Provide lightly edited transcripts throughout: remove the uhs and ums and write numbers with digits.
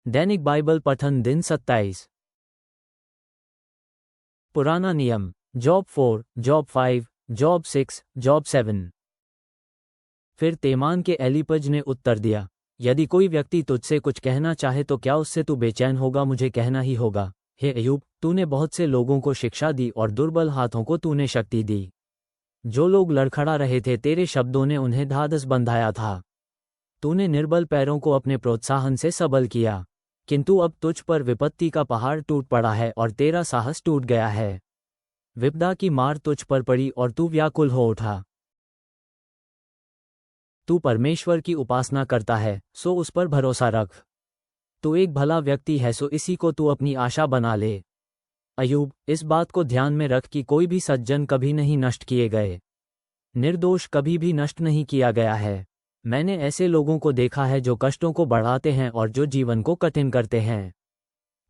दैनिक Bible पठन दिन 27। पुराना नियम, जॉब 4, जॉब 5, जॉब 6, जॉब 7। फिर तेमान के एलीपज ने उत्तर दिया, यदि कोई व्यक्ति तुझसे कुछ कहना चाहे तो क्या उससे तू बेचैन होगा? मुझे कहना ही होगा। हे अय्यूब, तूने बहुत से लोगों को शिक्षा दी और दुर्बल हाथों को तूने शक्ति दी। जो लोग लड़खड़ा रहे थे, तेरे शब्दों ने उन्हें ढाढ़स बंधाया था। तूने निर्बल पैरों को अपने प्रोत्साहन से सबल किया, किंतु अब तुझ पर विपत्ति का पहाड़ टूट पड़ा है और तेरा साहस टूट गया है। विपदा की मार तुझ पर पड़ी और तू व्याकुल हो उठा। तू परमेश्वर की उपासना करता है, सो उस पर भरोसा रख। तू एक भला व्यक्ति है, सो इसी को तू अपनी आशा बना ले। अय्यूब, इस बात को ध्यान में रख कि कोई भी सज्जन कभी नहीं नष्ट किए गए, निर्दोष कभी भी नष्ट नहीं किया गया है। मैंने ऐसे लोगों को देखा है जो कष्टों को बढ़ाते हैं और जो जीवन को कठिन करते हैं,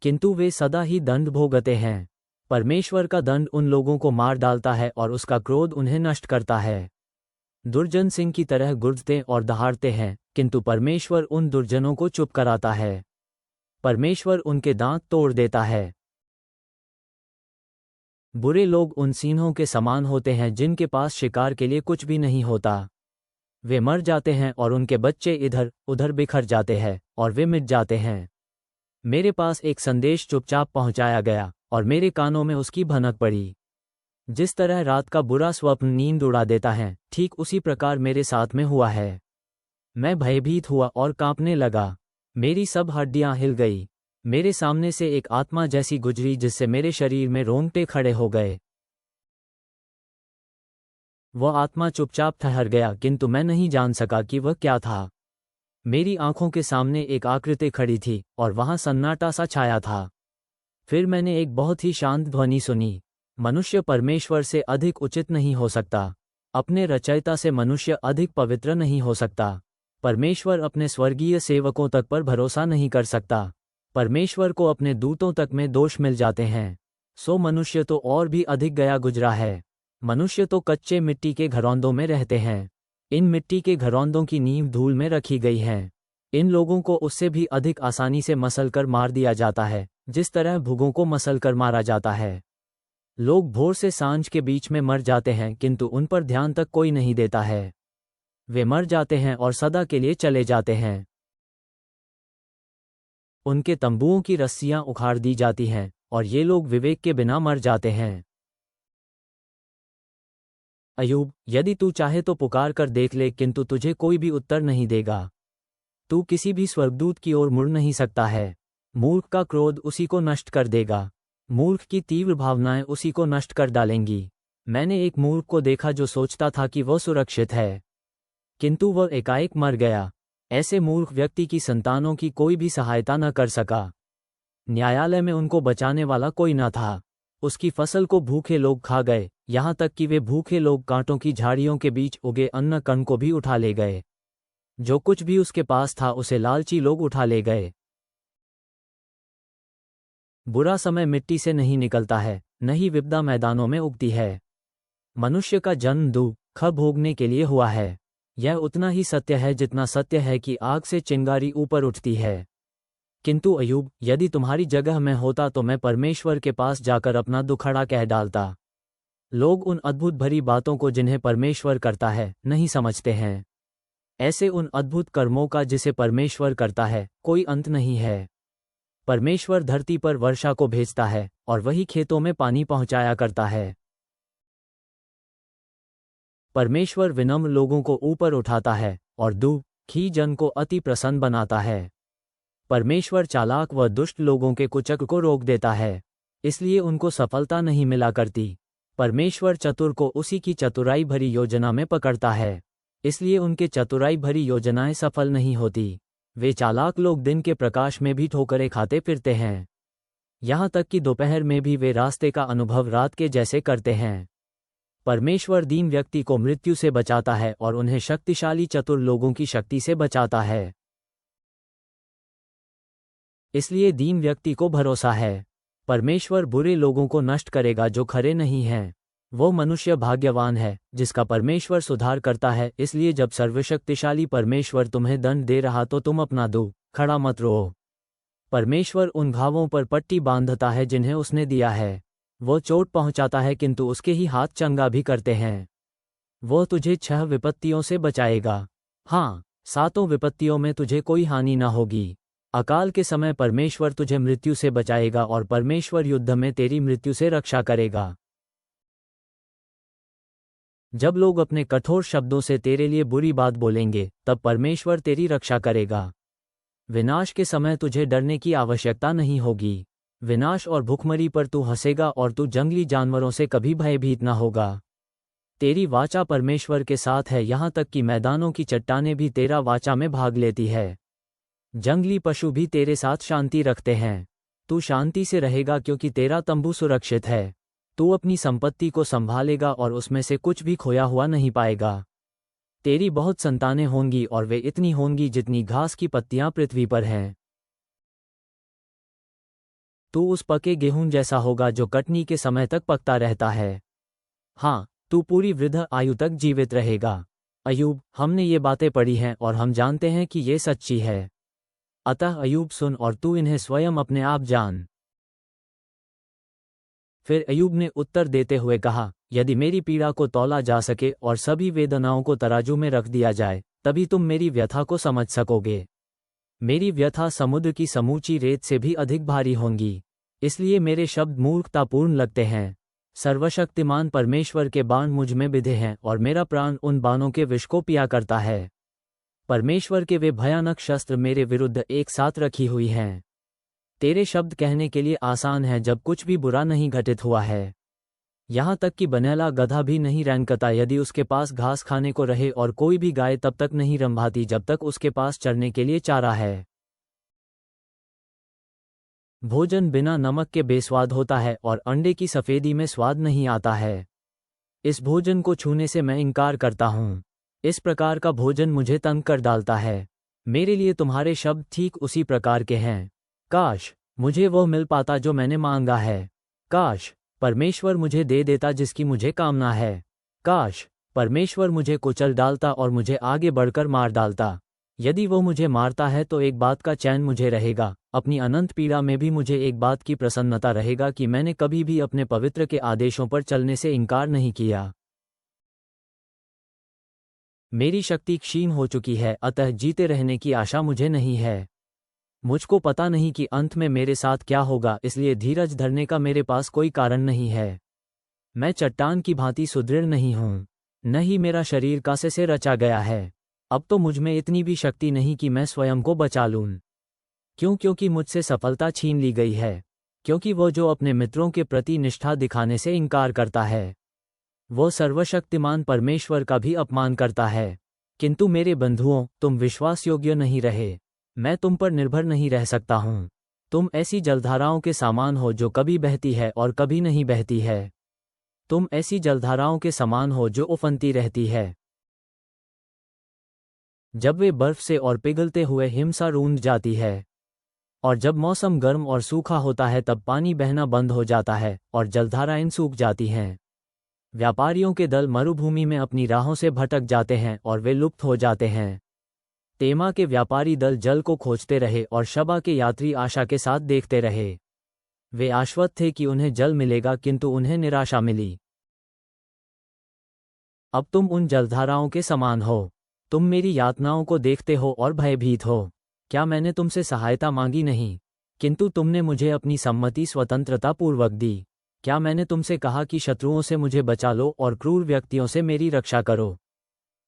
किंतु वे सदा ही दंड भोगते हैं। परमेश्वर का दंड उन लोगों को मार डालता है और उसका क्रोध उन्हें नष्ट करता है। दुर्जन सिंह की तरह गुर्जते और दहाड़ते हैं, किंतु परमेश्वर उन दुर्जनों को चुप कराता है। परमेश्वर उनके दांत तोड़ देता है। बुरे लोग उन सिंहों के समान होते हैं जिनके पास शिकार के लिए कुछ भी नहीं होता। वे मर जाते हैं और उनके बच्चे इधर उधर बिखर जाते हैं और वे मिट जाते हैं। मेरे पास एक संदेश चुपचाप पहुंचाया गया और मेरे कानों में उसकी भनक पड़ी। जिस तरह रात का बुरा स्वप्न नींद उड़ा देता है, ठीक उसी प्रकार मेरे साथ में हुआ है। मैं भयभीत हुआ और कांपने लगा। मेरी सब हड्डियां हिल गई। मेरे सामने से एक आत्मा जैसी गुजरी जिससे मेरे शरीर में रोंगटे खड़े हो गए। वह आत्मा चुपचाप ठहर गया, किंतु मैं नहीं जान सका कि वह क्या था। मेरी आंखों के सामने एक आकृति खड़ी थी और वहां सन्नाटा सा छाया था। फिर मैंने एक बहुत ही शांत ध्वनि सुनी, मनुष्य परमेश्वर से अधिक उचित नहीं हो सकता, अपने रचयिता से मनुष्य अधिक पवित्र नहीं हो सकता। परमेश्वर अपने स्वर्गीय सेवकों तक पर भरोसा नहीं कर सकता। परमेश्वर को अपने दूतों तक में दोष मिल जाते हैं, सो मनुष्य तो और भी अधिक गया गुजरा है। मनुष्य तो कच्चे मिट्टी के घरौंदों में रहते हैं। इन मिट्टी के घरौंदों की नींव धूल में रखी गई है। इन लोगों को उससे भी अधिक आसानी से मसलकर मार दिया जाता है, जिस तरह भुगों को मसलकर मारा जाता है। लोग भोर से सांझ के बीच में मर जाते हैं, किंतु उन पर ध्यान तक कोई नहीं देता है। वे मर जाते हैं और सदा के लिए चले जाते हैं। उनके तंबुओं की रस्सियां उखाड़ दी जाती हैं और ये लोग विवेक के बिना मर जाते हैं। अय्यूब, यदि तू चाहे तो पुकार कर देख ले, किंतु तुझे कोई भी उत्तर नहीं देगा। तू किसी भी स्वर्गदूत की ओर मुड़ नहीं सकता है। मूर्ख का क्रोध उसी को नष्ट कर देगा। मूर्ख की तीव्र भावनाएं उसी को नष्ट कर डालेंगी। मैंने एक मूर्ख को देखा जो सोचता था कि वह सुरक्षित है, किंतु वह एकाएक मर गया। ऐसे मूर्ख व्यक्ति की संतानों की कोई भी सहायता न कर सका। न्यायालय में उनको बचाने वाला कोई न था। उसकी फसल को भूखे लोग खा गए, यहाँ तक कि वे भूखे लोग कांटों की झाड़ियों के बीच उगे अन्न कण को भी उठा ले गए। जो कुछ भी उसके पास था उसे लालची लोग उठा ले गए। बुरा समय मिट्टी से नहीं निकलता है, न ही विपदा मैदानों में उगती है। मनुष्य का जन्म दुख भोगने के लिए हुआ है। यह उतना ही सत्य है जितना सत्य है कि आग से चिंगारी ऊपर उठती है। किंतु अय्यूब, यदि तुम्हारी जगह मैं होता तो मैं परमेश्वर के पास जाकर अपना दुखड़ा कह डालता। लोग उन अद्भुत भरी बातों को जिन्हें परमेश्वर करता है नहीं समझते हैं। ऐसे उन अद्भुत कर्मों का जिसे परमेश्वर करता है कोई अंत नहीं है। परमेश्वर धरती पर वर्षा को भेजता है और वही खेतों में पानी पहुंचाया करता है। परमेश्वर विनम्र लोगों को ऊपर उठाता है और दुखी जन को अति प्रसन्न बनाता है। परमेश्वर चालाक व दुष्ट लोगों के कुचक्र को रोक देता है, इसलिए उनको सफलता नहीं मिला करती। परमेश्वर चतुर को उसी की चतुराई भरी योजना में पकड़ता है, इसलिए उनके चतुराई भरी योजनाएं सफल नहीं होती। वे चालाक लोग दिन के प्रकाश में भी ठोकरें खाते फिरते हैं, यहाँ तक कि दोपहर में भी वे रास्ते का अनुभव रात के जैसे करते हैं। परमेश्वर दीन व्यक्ति को मृत्यु से बचाता है और उन्हें शक्तिशाली चतुर लोगों की शक्ति से बचाता है। इसलिए दीन व्यक्ति को भरोसा है। परमेश्वर बुरे लोगों को नष्ट करेगा जो खरे नहीं हैं। वो मनुष्य भाग्यवान है जिसका परमेश्वर सुधार करता है। इसलिए जब सर्वशक्तिशाली परमेश्वर तुम्हें दंड दे रहा तो तुम अपना दुखड़ा मत रो। परमेश्वर उन घावों पर पट्टी बांधता है जिन्हें उसने दिया है। वो चोट पहुंचाता है किंतु उसके ही हाथ चंगा भी करते हैं। वो तुझे 6 विपत्तियों से बचाएगा। हाँ, 7 विपत्तियों में तुझे कोई हानि न होगी। अकाल के समय परमेश्वर तुझे मृत्यु से बचाएगा और परमेश्वर युद्ध में तेरी मृत्यु से रक्षा करेगा। जब लोग अपने कठोर शब्दों से तेरे लिए बुरी बात बोलेंगे, तब परमेश्वर तेरी रक्षा करेगा। विनाश के समय तुझे डरने की आवश्यकता नहीं होगी। विनाश और भुखमरी पर तू हंसेगा और तू जंगली जानवरों से कभी भयभीत न होगा। तेरी वाचा परमेश्वर के साथ है, यहाँ तक कि मैदानों की चट्टानें भी तेरा वाचा में भाग लेती है। जंगली पशु भी तेरे साथ शांति रखते हैं। तू शांति से रहेगा क्योंकि तेरा तंबू सुरक्षित है। तू अपनी संपत्ति को संभालेगा और उसमें से कुछ भी खोया हुआ नहीं पाएगा। तेरी बहुत संतानें होंगी और वे इतनी होंगी जितनी घास की पत्तियां पृथ्वी पर हैं। तू उस पके गेहूं जैसा होगा जो कटनी के समय तक पकता रहता है। हाँ, तू पूरी वृद्ध आयु तक जीवित रहेगा। अय्यूब, हमने ये बातें पढ़ी हैं और हम जानते हैं कि ये सच्ची है। अतः अय्यूब सुन और तू इन्हें स्वयं अपने आप जान। फिर अय्यूब ने उत्तर देते हुए कहा, यदि मेरी पीड़ा को तौला जा सके और सभी वेदनाओं को तराजू में रख दिया जाए, तभी तुम मेरी व्यथा को समझ सकोगे। मेरी व्यथा समुद्र की समूची रेत से भी अधिक भारी होंगी, इसलिए मेरे शब्द मूर्खतापूर्ण लगते हैं। सर्वशक्तिमान परमेश्वर के बाण मुझ में बिधे हैं और मेरा प्राण उन बाणों के विष को पिया करता है। परमेश्वर के वे भयानक शस्त्र मेरे विरुद्ध एक साथ रखी हुई हैं। तेरे शब्द कहने के लिए आसान है जब कुछ भी बुरा नहीं घटित हुआ है। यहाँ तक कि बनेला गधा भी नहीं रेंकता यदि उसके पास घास खाने को रहे, और कोई भी गाय तब तक नहीं रंभाती जब तक उसके पास चरने के लिए चारा है। भोजन बिना नमक के बेस्वाद होता है और अंडे की सफेदी में स्वाद नहीं आता है। इस भोजन को छूने से मैं इनकार करता हूँ। इस प्रकार का भोजन मुझे तंग कर डालता है। मेरे लिए तुम्हारे शब्द ठीक उसी प्रकार के हैं। काश मुझे वो मिल पाता जो मैंने मांगा है। काश परमेश्वर मुझे दे देता जिसकी मुझे कामना है। काश परमेश्वर मुझे कुचल डालता और मुझे आगे बढ़कर मार डालता। यदि वो मुझे मारता है तो एक बात का चैन मुझे रहेगा, अपनी अनंत पीड़ा में भी मुझे एक बात की प्रसन्नता रहेगा कि मैंने कभी भी अपने पवित्र के आदेशों पर चलने से इनकार नहीं किया। मेरी शक्ति क्षीण हो चुकी है, अतः जीते रहने की आशा मुझे नहीं है। मुझको पता नहीं कि अंत में मेरे साथ क्या होगा, इसलिए धीरज धरने का मेरे पास कोई कारण नहीं है। मैं चट्टान की भांति सुदृढ़ नहीं हूँ, न ही मेरा शरीर कांसे से रचा गया है। अब तो मुझ में इतनी भी शक्ति नहीं कि मैं स्वयं को बचा लूँ। क्योंकि मुझसे सफलता छीन ली गई है। क्योंकि वो जो अपने मित्रों के प्रति निष्ठा दिखाने से इनकार करता है, वो सर्वशक्तिमान परमेश्वर का भी अपमान करता है। किंतु मेरे बंधुओं, तुम विश्वासयोग्य नहीं रहे। मैं तुम पर निर्भर नहीं रह सकता हूँ। तुम ऐसी जलधाराओं के समान हो जो कभी बहती है और कभी नहीं बहती है। तुम ऐसी जलधाराओं के समान हो जो उफनती रहती है। जब वे बर्फ से और पिघलते हुए हिमसा रूंध जाती है, और जब मौसम गर्म और सूखा होता है तब पानी बहना बंद हो जाता है और जलधाराएं सूख जाती हैं। व्यापारियों के दल मरुभूमि में अपनी राहों से भटक जाते हैं और वे लुप्त हो जाते हैं। तेमा के व्यापारी दल जल को खोजते रहे और शबा के यात्री आशा के साथ देखते रहे। वे आश्वस्त थे कि उन्हें जल मिलेगा, किंतु उन्हें निराशा मिली। अब तुम उन जलधाराओं के समान हो। तुम मेरी यातनाओं को देखते हो और भयभीत हो। क्या मैंने तुमसे सहायता मांगी नहीं, किंतु तुमने मुझे अपनी सम्मति स्वतंत्रता पूर्वक दी। क्या मैंने तुमसे कहा कि शत्रुओं से मुझे बचा लो और क्रूर व्यक्तियों से मेरी रक्षा करो?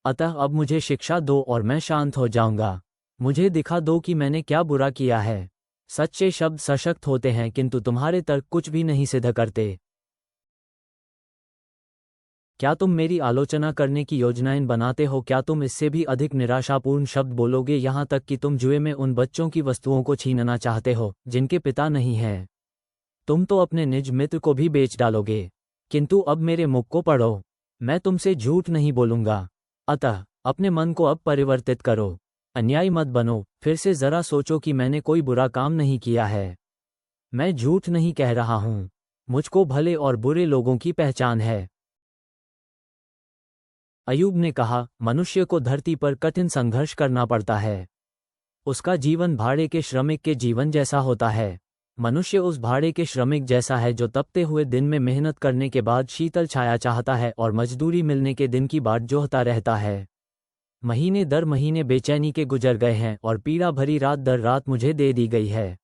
अतः अब मुझे शिक्षा दो और मैं शांत हो जाऊंगा। मुझे दिखा दो कि मैंने क्या बुरा किया है। सच्चे शब्द सशक्त होते हैं, किंतु तुम्हारे तर्क कुछ भी नहीं सिद्ध करते। क्या तुम मेरी आलोचना करने की योजनाएं बनाते हो? क्या तुम इससे भी अधिक निराशापूर्ण शब्द बोलोगे, यहाँ तक कि तुम जुए में उन बच्चों की वस्तुओं को छीनना चाहते हो जिनके पिता नहीं हैं? तुम तो अपने निज मित्र को भी बेच डालोगे। किंतु अब मेरे मुख को पढ़ो, मैं तुमसे झूठ नहीं बोलूंगा। अतः अपने मन को अब परिवर्तित करो, अन्यायी मत बनो। फिर से जरा सोचो कि मैंने कोई बुरा काम नहीं किया है। मैं झूठ नहीं कह रहा हूँ। मुझको भले और बुरे लोगों की पहचान है। अय्यूब ने कहा, मनुष्य को धरती पर कठिन संघर्ष करना पड़ता है। उसका जीवन भाड़े के श्रमिक के जीवन जैसा होता है। मनुष्य उस भाड़े के श्रमिक जैसा है जो तपते हुए दिन में मेहनत करने के बाद शीतल छाया चाहता है और मजदूरी मिलने के दिन की बाट जोहता रहता है। महीने दर महीने बेचैनी के गुजर गए हैं और पीड़ा भरी रात दर रात मुझे दे दी गई है।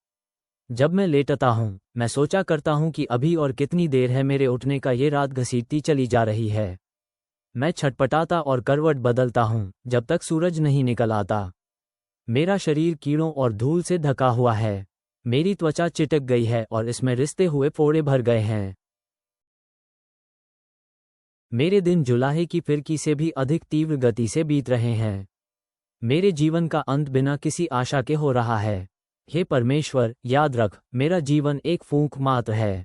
जब मैं लेटता हूँ, मैं सोचा करता हूँ कि अभी और कितनी देर है मेरे उठने का, ये रात घसीटती चली जा रही है। मैं छटपटाता और करवट बदलता हूँ जब तक सूरज नहीं निकल आता। मेरा शरीर कीड़ों और धूल से ढका हुआ है। मेरी त्वचा चिटक गई है और इसमें रिसते हुए फोड़े भर गए हैं। मेरे दिन जुलाहे की फिरकी से भी अधिक तीव्र गति से बीत रहे हैं। मेरे जीवन का अंत बिना किसी आशा के हो रहा है। हे परमेश्वर, याद रख, मेरा जीवन एक फूंक मात्र है।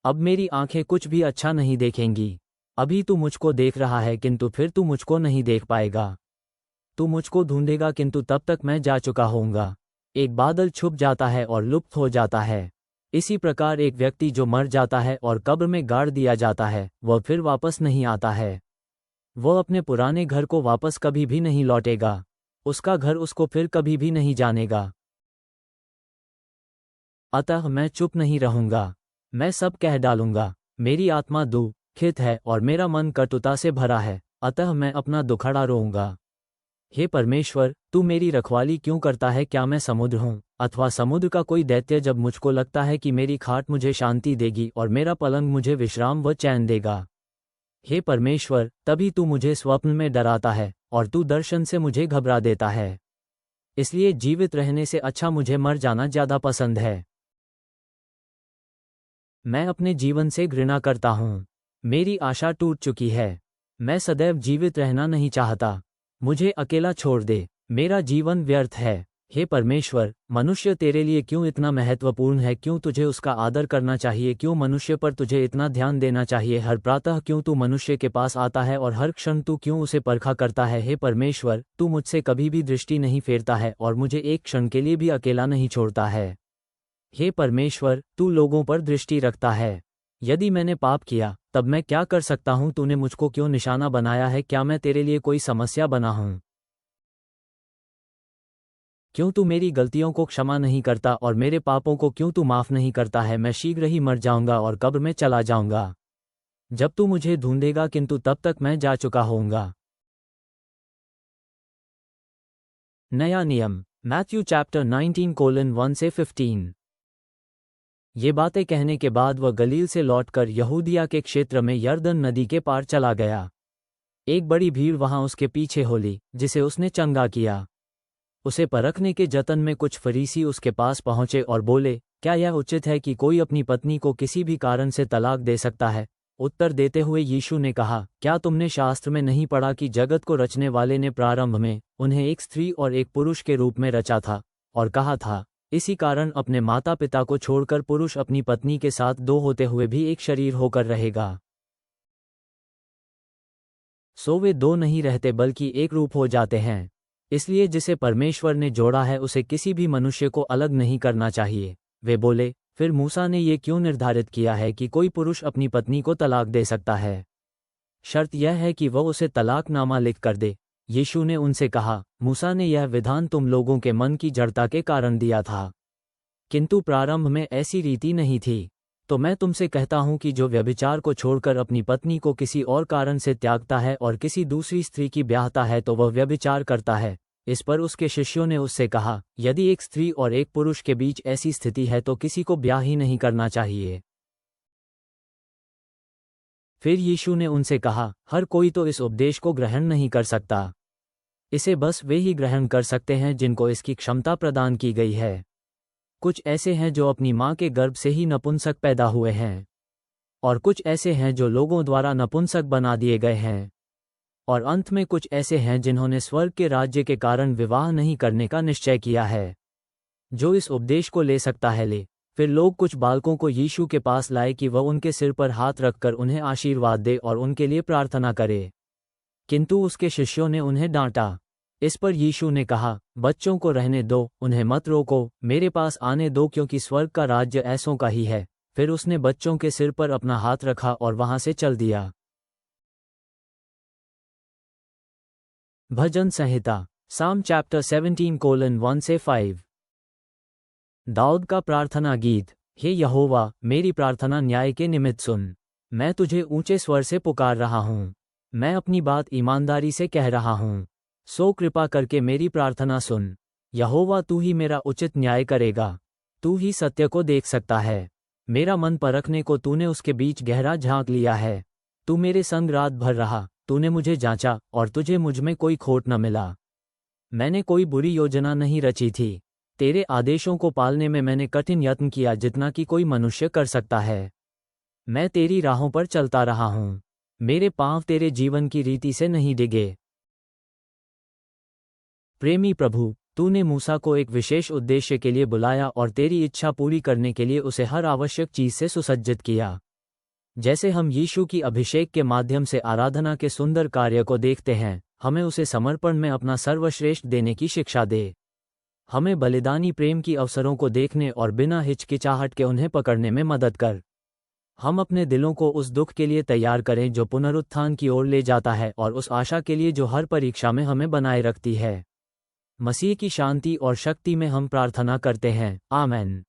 अब मेरी आंखें कुछ भी अच्छा नहीं देखेंगी। अभी तू मुझको देख रहा है किंतु फिर तू मुझको नहीं देख पाएगा। तू मुझको ढूंढेगा किंतु तब तक मैं जा चुका होऊंगा। एक बादल छुप जाता है और लुप्त हो जाता है। इसी प्रकार एक व्यक्ति जो मर जाता है और कब्र में गाड़ दिया जाता है, वह फिर वापस नहीं आता है। वह अपने पुराने घर को वापस कभी भी नहीं लौटेगा। उसका घर उसको फिर कभी भी नहीं जानेगा। अतः मैं चुप नहीं रहूंगा। मैं सब कह डालूंगा। मेरी आत्मा दुखित है और मेरा मन कटुता से भरा है, अतः मैं अपना दुखड़ा रोऊंगा। हे परमेश्वर, तू मेरी रखवाली क्यों करता है? क्या मैं समुद्र हूँ अथवा समुद्र का कोई दैत्य? जब मुझको लगता है कि मेरी खाट मुझे शांति देगी और मेरा पलंग मुझे विश्राम व चैन देगा। हे परमेश्वर, तभी तू मुझे स्वप्न में डराता है और तू दर्शन से मुझे घबरा देता है। इसलिए जीवित रहने से अच्छा मुझे मर जाना ज्यादा पसंद है। मैं अपने जीवन से घृणा करता हूँ। मेरी आशा टूट चुकी है। मैं सदैव जीवित रहना नहीं चाहता। मुझे अकेला छोड़ दे। मेरा जीवन व्यर्थ है। हे परमेश्वर, मनुष्य तेरे लिए क्यों इतना महत्वपूर्ण है? क्यों तुझे उसका आदर करना चाहिए? क्यों मनुष्य पर तुझे इतना ध्यान देना चाहिए? हर प्रातः क्यों तू मनुष्य के पास आता है और हर क्षण तू क्यों उसे परखा करता है? हे परमेश्वर, तू मुझसे कभी भी दृष्टि नहीं फेरता है और मुझे एक क्षण के लिए भी अकेला नहीं छोड़ता है। हे परमेश्वर, तू लोगों पर दृष्टि रखता है। यदि मैंने पाप किया, तब मैं क्या कर सकता हूँ? तूने मुझको क्यों निशाना बनाया है? क्या मैं तेरे लिए कोई समस्या बना हूँ? क्यों तू मेरी गलतियों को क्षमा नहीं करता और मेरे पापों को क्यों तू माफ नहीं करता है? मैं शीघ्र ही मर जाऊंगा और कब्र में चला जाऊंगा जब तू मुझे ढूंढेगा, किंतु तब तक मैं जा चुका होऊंगा। नया नियम, मैथ्यू चैप्टर 19:1 से 15। ये बातें कहने के बाद वह गलील से लौटकर यहूदिया के क्षेत्र में यरदन नदी के पार चला गया। एक बड़ी भीड़ वहां उसके पीछे हो ली, जिसे उसने चंगा किया। उसे परखने के जतन में कुछ फरीसी उसके पास पहुंचे और बोले, क्या यह उचित है कि कोई अपनी पत्नी को किसी भी कारण से तलाक दे सकता है? उत्तर देते हुए यीशु ने कहा, क्या तुमने शास्त्र में नहीं पढ़ा कि जगत को रचने वाले ने प्रारंभ में उन्हें एक स्त्री और एक पुरुष के रूप में रचा था, और कहा था, इसी कारण अपने माता पिता को छोड़कर पुरुष अपनी पत्नी के साथ दो होते हुए भी एक शरीर होकर रहेगा। सो वे दो नहीं रहते बल्कि एक रूप हो जाते हैं। इसलिए जिसे परमेश्वर ने जोड़ा है उसे किसी भी मनुष्य को अलग नहीं करना चाहिए। वे बोले, फिर मूसा ने ये क्यों निर्धारित किया है कि कोई पुरुष अपनी पत्नी को तलाक दे सकता है? शर्त यह है कि वह उसे तलाकनामा लिख कर दे। यीशु ने उनसे कहा, मूसा ने यह विधान तुम लोगों के मन की जड़ता के कारण दिया था, किंतु प्रारंभ में ऐसी रीति नहीं थी। तो मैं तुमसे कहता हूं कि जो व्यभिचार को छोड़कर अपनी पत्नी को किसी और कारण से त्यागता है और किसी दूसरी स्त्री की ब्याहता है तो वह व्यभिचार करता है। इस पर उसके शिष्यों ने उससे कहा, यदि एक स्त्री और एक पुरुष के बीच ऐसी स्थिति है तो किसी को ब्याह ही नहीं करना चाहिए। फिर यीशु ने उनसे कहा, हर कोई तो इस उपदेश को ग्रहण नहीं कर सकता। इसे बस वे ही ग्रहण कर सकते हैं जिनको इसकी क्षमता प्रदान की गई है। कुछ ऐसे हैं जो अपनी मां के गर्भ से ही नपुंसक पैदा हुए हैं, और कुछ ऐसे हैं जो लोगों द्वारा नपुंसक बना दिए गए हैं, और अंत में कुछ ऐसे हैं जिन्होंने स्वर्ग के राज्य के कारण विवाह नहीं करने का निश्चय किया है। जो इस उपदेश को ले सकता है ले। फिर लोग कुछ बालकों को यीशु के पास लाए कि वह उनके सिर पर हाथ रखकर उन्हें आशीर्वाद दे और उनके लिए प्रार्थना करे, किंतु उसके शिष्यों ने उन्हें डांटा। इस पर यीशु ने कहा, बच्चों को रहने दो, उन्हें मत रोको, मेरे पास आने दो, क्योंकि स्वर्ग का राज्य ऐसों का ही है। फिर उसने बच्चों के सिर पर अपना हाथ रखा और वहां से चल दिया। भजन संहिता Psalm chapter 17:1-5। दाऊद का प्रार्थना गीत। हे यहोवा, मेरी प्रार्थना न्याय के निमित्त सुन। मैं तुझे ऊंचे स्वर से पुकार रहा हूँ। मैं अपनी बात ईमानदारी से कह रहा हूँ। सो कृपा करके मेरी प्रार्थना सुन। यहोवा, तू ही मेरा उचित न्याय करेगा। तू ही सत्य को देख सकता है। मेरा मन परखने को तूने उसके बीच गहरा झांक लिया है। तू मेरे संग रात भर रहा, तूने मुझे जांचा और तुझे मुझ में कोई खोट न मिला। मैंने कोई बुरी योजना नहीं रची थी। तेरे आदेशों को पालने में मैंने कठिन यत्न किया, जितना कि कोई मनुष्य कर सकता है। मैं तेरी राहों पर चलता रहा हूँ। मेरे पांव तेरे जीवन की रीति से नहीं डिगे। प्रेमी प्रभु, तूने मूसा को एक विशेष उद्देश्य के लिए बुलाया और तेरी इच्छा पूरी करने के लिए उसे हर आवश्यक चीज से सुसज्जित किया। जैसे हम यीशु की अभिषेक के माध्यम से आराधना के सुंदर कार्य को देखते हैं, हमें उसे समर्पण में अपना सर्वश्रेष्ठ देने की शिक्षा दे। हमें बलिदानी प्रेम की अवसरों को देखने और बिना हिचकिचाहट के उन्हें पकड़ने में मदद कर। हम अपने दिलों को उस दुख के लिए तैयार करें जो पुनरुत्थान की ओर ले जाता है, और उस आशा के लिए जो हर परीक्षा में हमें बनाए रखती है। मसीह की शांति और शक्ति में हम प्रार्थना करते हैं। आमेन।